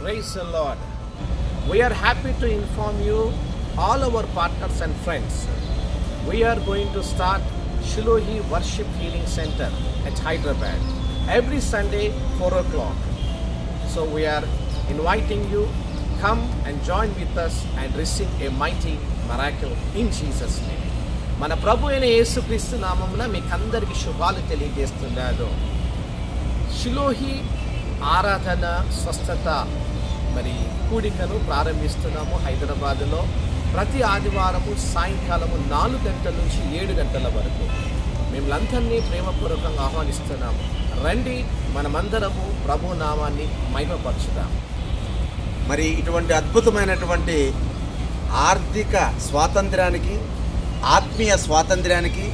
Praise the Lord. We are happy to inform you, all our partners and friends, we are going to start Shilohi Worship Healing Center at Hyderabad every Sunday 4 o'clock. So we are inviting you, come and join with us and receive a mighty miracle in Jesus' name. మన ప్రభు అయిన యేసుక్రీస్తు నామమున మీకు అందరికీ శుభాలు తెలియజేస్తున్నాను. షిలోహి ఆరాధన స్వస్థత మరి కూడికను ప్రారంభిస్తున్నాము హైదరాబాదులో. ప్రతి ఆదివారము సాయంకాలము 4 గంటల నుంచి 7 గంటల వరకు మిమ్మల్ందరినీ ప్రేమపూర్వకంగా ఆహ్వానిస్తున్నాము. రండి, మనమందరము ప్రభు నామాన్ని మహిమపరచుదాం. మరి ఇటువంటి అద్భుతమైనటువంటి ఆర్థిక స్వాతంత్ర్యానికి, ఆత్మీయ స్వాతంత్ర్యానికి,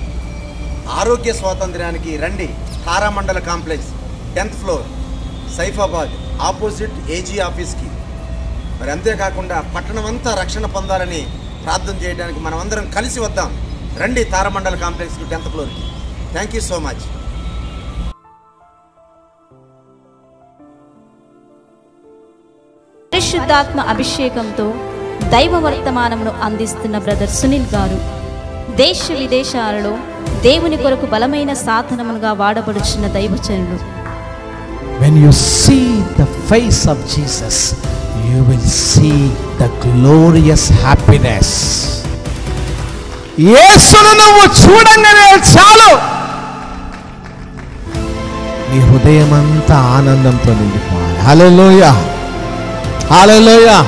ఆరోగ్య స్వాతంత్ర్యానికి రండి. Taramandal complex 10th floor, Saifabad, opposite AG ఆఫీస్కి. మరి అంతేకాకుండా పట్టణం అంతా రక్షణ పొందాలని ప్రార్థన చేయడానికి మనమందరం కలిసి వద్దాం. రండి తారామండల కాంప్లెక్స్కి 10th ఫ్లోర్కి. Thank you so much. పరిశుద్ధాత్మ అభిషేకంతో దైవ వర్తమానమును అందిస్తున్న బ్రదర్ సునీల్ గారు దేశ విదేశాలలో దేవుని కొరకు బలమైన సాధనముగా వాడబడుచున్న దైవజనులు. When you see the face of Jesus, you will see the glorious happiness. యేసును నువ్వు చూడంగానే చాలు, నీ హృదయమంతా ఆనందంతో నిండిపోవాలి. హల్లెలూయా, హల్లెలూయా.